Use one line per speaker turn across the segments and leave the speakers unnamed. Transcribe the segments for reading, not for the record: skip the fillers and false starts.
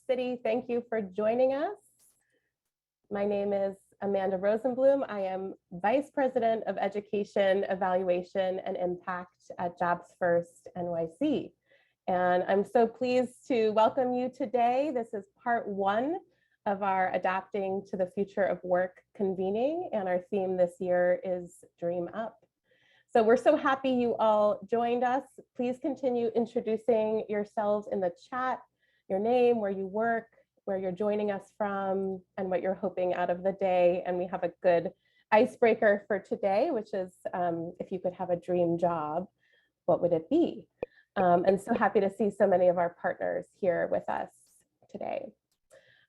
City. Thank you for joining us. My name is Amanda Rosenblum. I am Vice President of Education, Evaluation, and Impact at JobsFirstNYC. And I'm so pleased to welcome you today. This is part one of our Adapting to the Future of Work convening, and our theme this year is Dream Up. So we're so happy you all joined us. Please continue introducing yourselves in the chat, your name, where you work, where you're joining us from, and what you're hoping out of the day. And we have a good icebreaker for today, which is if you could have a dream job, what would it be? And so happy to see so many of our partners here with us today.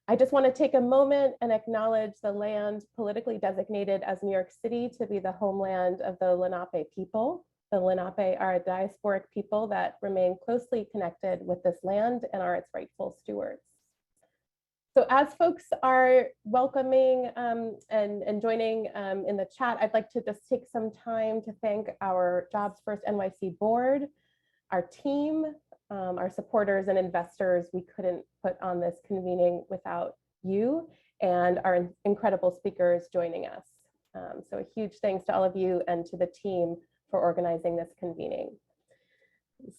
I just want to take a moment and acknowledge the land politically designated as New York City to be the homeland of the Lenape people. The Lenape are a diasporic people that remain closely connected with this land and are its rightful stewards. So as folks are welcoming and joining in the chat, I'd like to just take some time to thank our Jobs First NYC board, our team, our supporters and investors. We couldn't put on this convening without you and our incredible speakers joining us. So a huge thanks to all of you and to the team for organizing this convening.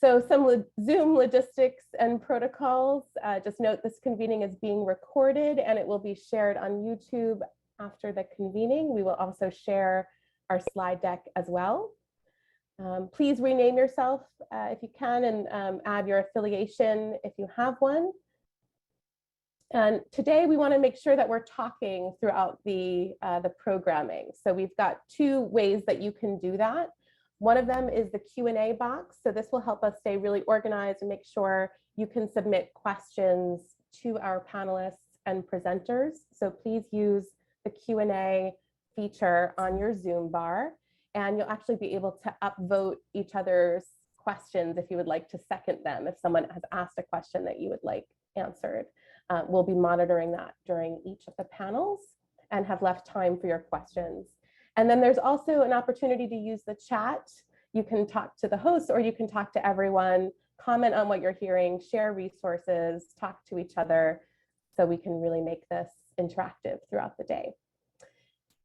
So some Zoom logistics and protocols. Just note this convening is being recorded and it will be shared on YouTube after the convening. We will also share our slide deck as well. Please rename yourself if you can, and add your affiliation if you have one. And today we want to make sure that we're talking throughout the programming. So we've got two ways that you can do that. One of them is the Q&A box. So this will help us stay really organized and make sure you can submit questions to our panelists and presenters. So please use the Q&A feature on your Zoom bar. And you'll actually be able to upvote each other's questions if you would like to second them. If someone has asked a question that you would like answered, we'll be monitoring that during each of the panels and have left time for your questions. And then there's also an opportunity to use the chat. You can talk to the host or you can talk to everyone, comment on what you're hearing, share resources, talk to each other, so we can really make this interactive throughout the day.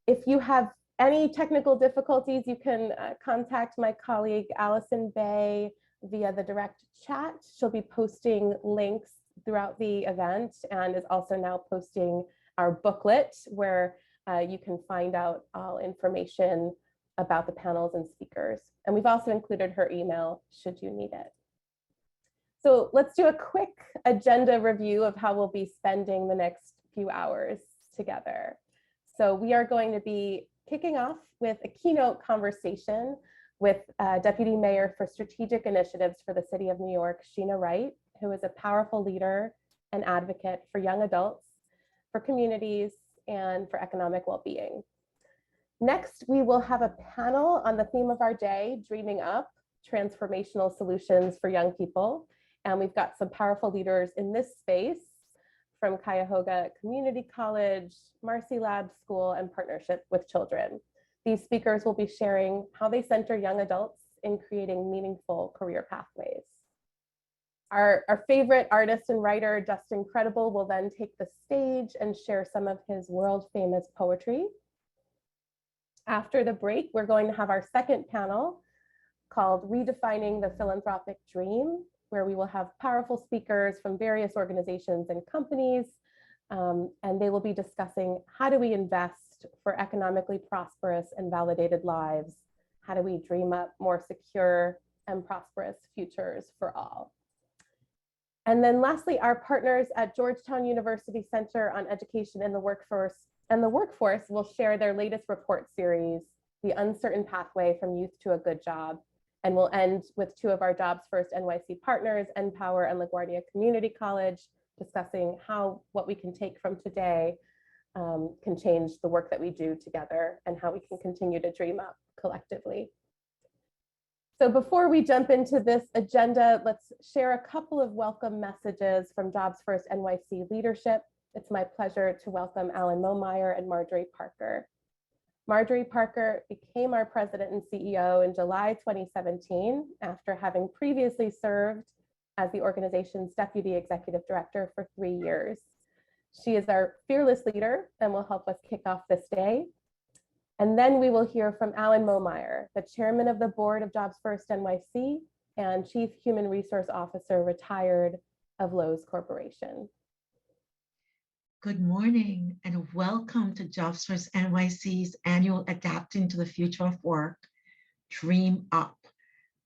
If you have any technical difficulties, you can contact my colleague, Allison Bay, via the direct chat. She'll be posting links throughout the event and is also now posting our booklet where you can find out all information about the panels and speakers. And we've also included her email should you need it. So let's do a quick agenda review of how we'll be spending the next few hours together. So we are going to be kicking off with a keynote conversation with Deputy Mayor for Strategic Initiatives for the City of New York, Sheena Wright, who is a powerful leader and advocate for young adults, for communities, and for economic well-being. Next, we will have a panel on the theme of our day, Dreaming Up, Transformational Solutions for Young People. And we've got some powerful leaders in this space from Cuyahoga Community College, Marcy Lab School, and Partnership with Children. These speakers will be sharing how they center young adults in creating meaningful career pathways. Our favorite artist and writer, Justin Credible, will then take the stage and share some of his world-famous poetry. After the break, we're going to have our second panel called Redefining the Philanthropic Dream, where we will have powerful speakers from various organizations and companies, and they will be discussing how do we invest for economically prosperous and validated lives? How do we dream up more secure and prosperous futures for all? And then lastly, our partners at Georgetown University Center on Education and the Workforce will share their latest report series, The Uncertain Pathway from Youth to a Good Job. And we'll end with two of our Jobs First NYC partners, NPower and LaGuardia Community College, discussing how what we can take from today can change the work that we do together and how we can continue to dream up collectively. So before we jump into this agenda, let's share a couple of welcome messages from Jobs First NYC leadership. It's my pleasure to welcome Alan Momeyer and Marjorie Parker. Marjorie Parker became our president and CEO in July 2017 after having previously served as the organization's Deputy Executive Director for 3 years. She is our fearless leader and will help us kick off this day. And then we will hear from Alan Momeyer, the Chairman of the Board of JobsFirstNYC and Chief Human Resource Officer, retired of Loews Corporation.
Good morning and welcome to JobsFirstNYC's annual Adapting to the Future of Work, Dream Up,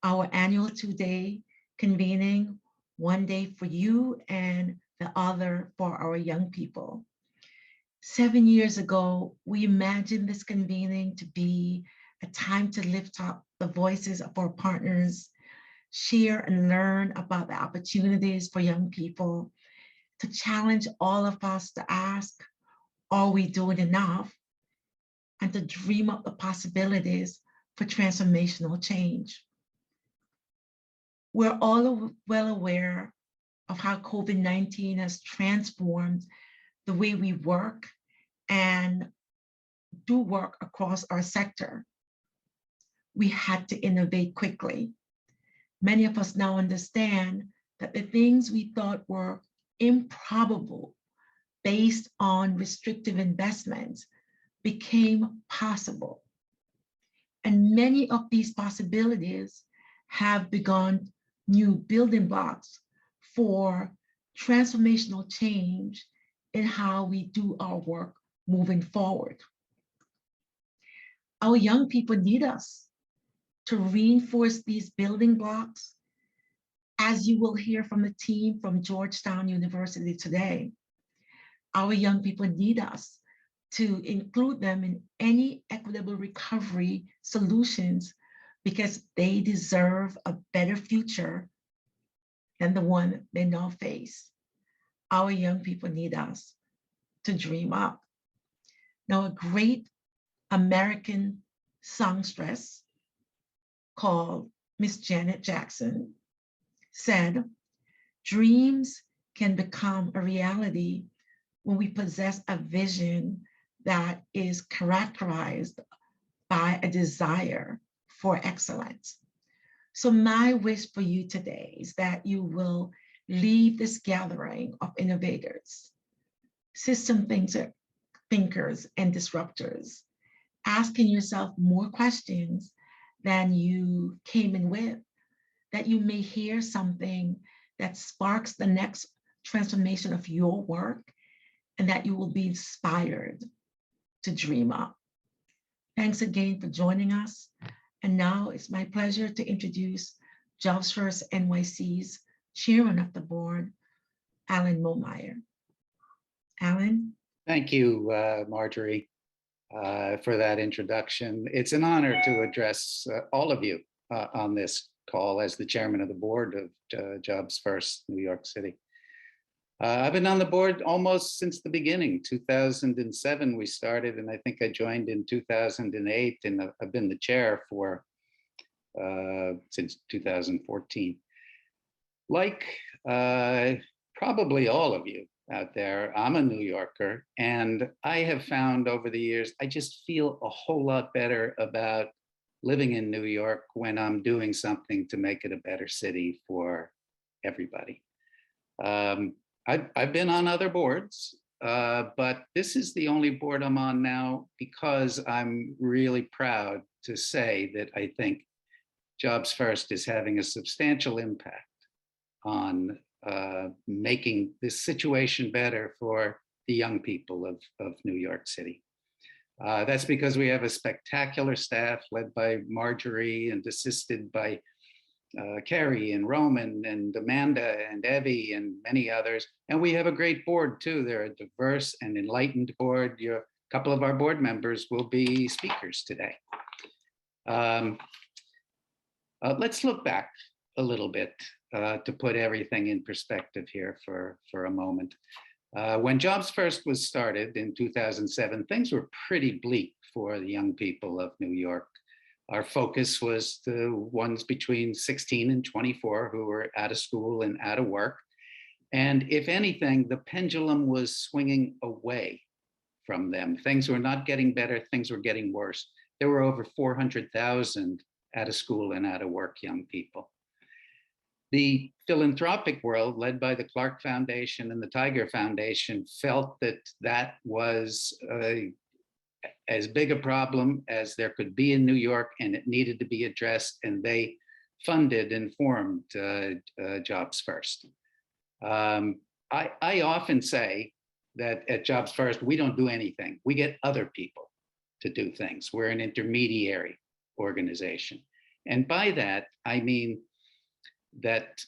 our annual 2-day convening, one day for you and the other for our young people. 7 years ago, we imagined this convening to be a time to lift up the voices of our partners, share and learn about the opportunities for young people, to challenge all of us to ask, are we doing enough? And to dream up the possibilities for transformational change. We're all well aware of how COVID-19 has transformed the way we work and do work across our sector. We had to innovate quickly. Many of us now understand that the things we thought were improbable based on restrictive investments became possible. And many of these possibilities have begun new building blocks for transformational change in how we do our work moving forward. Our young people need us to reinforce these building blocks. As you will hear from the team from Georgetown University today, our young people need us to include them in any equitable recovery solutions because they deserve a better future than the one they now face. Our young people need us to dream up. Now, a great American songstress called Miss Janet Jackson said, dreams can become a reality when we possess a vision that is characterized by a desire for excellence. So my wish for you today is that you will leave this gathering of innovators, system thinkers and disruptors, asking yourself more questions than you came in with, that you may hear something that sparks the next transformation of your work, and that you will be inspired to dream up. Thanks again for joining us. And now it's my pleasure to introduce JobsFirstNYC's Chairman of the Board, Alan Momeyer. Alan?
Thank you, Marjorie, for that introduction. It's an honor to address all of you on this call as the Chairman of the Board of Jobs First New York City. I've been on the board almost since the beginning. 2007 we started, and I think I joined in 2008, and I've been the chair for since 2014. Like probably all of you out there, I'm a New Yorker, and I have found over the years, I just feel a whole lot better about living in New York when I'm doing something to make it a better city for everybody. I've been on other boards, but this is the only board I'm on now because I'm really proud to say that I think Jobs First is having a substantial impact on making this situation better for the young people of New York City. That's because we have a spectacular staff led by Marjorie and assisted by Carrie and Roman and Amanda and Evie and many others. And we have a great board too. They're a diverse and enlightened board. A couple of our board members will be speakers today. Let's look back a little bit to put everything in perspective here for a moment. When Jobs First was started in 2007, things were pretty bleak for the young people of New York. Our focus was the ones between 16 and 24 who were out of school and out of work. And if anything, the pendulum was swinging away from them. Things were not getting better, things were getting worse. There were over 400,000 out of school and out of work young people. The philanthropic world, led by the Clark Foundation and the Tiger Foundation, felt that that was as big a problem as there could be in New York, and it needed to be addressed, and they funded and formed Jobs First. I often say that at Jobs First, we don't do anything. We get other people to do things. We're an intermediary organization. And by that, I mean that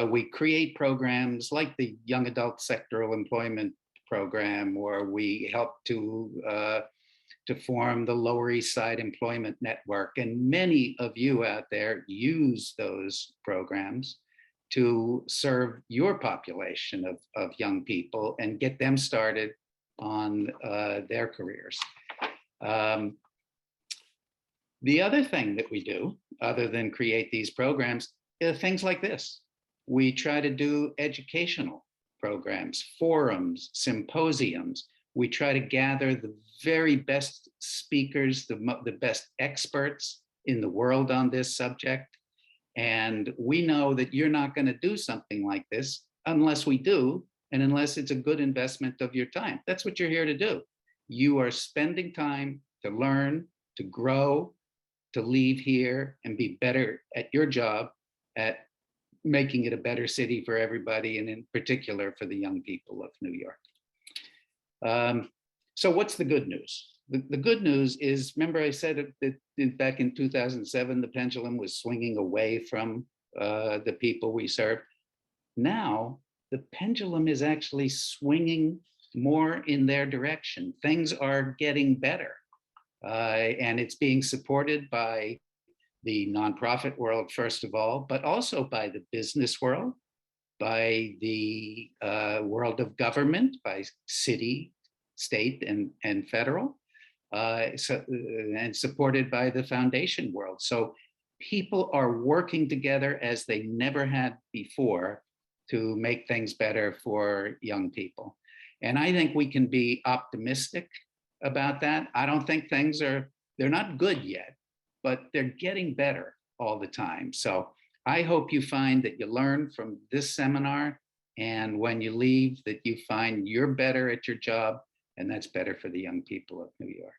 we create programs like the Young Adult Sectoral Employment Program, or we help to form the Lower East Side Employment Network. And many of you out there use those programs to serve your population of young people and get them started on their careers. The other thing that we do, other than create these programs, things like this. We try to do educational programs, forums, symposiums. We try to gather the very best speakers, the best experts in the world on this subject. And we know that you're not going to do something like this unless we do, and unless it's a good investment of your time. That's what you're here to do. You are spending time to learn, to grow, to leave here and be better at your job, at making it a better city for everybody, and in particular for the young people of New York. So what's the good news? The good news is, remember I said that back in 2007, the pendulum was swinging away from the people we serve. Now, the pendulum is actually swinging more in their direction. Things are getting better. And it's being supported by the nonprofit world, first of all, but also by the business world, by the world of government, by city, state, and federal, and supported by the foundation world. So people are working together as they never had before to make things better for young people. And I think we can be optimistic about that. I don't think they're not good yet, but they're getting better all the time. So I hope you find that you learn from this seminar, and when you leave, that you find you're better at your job, and that's better for the young people of New York.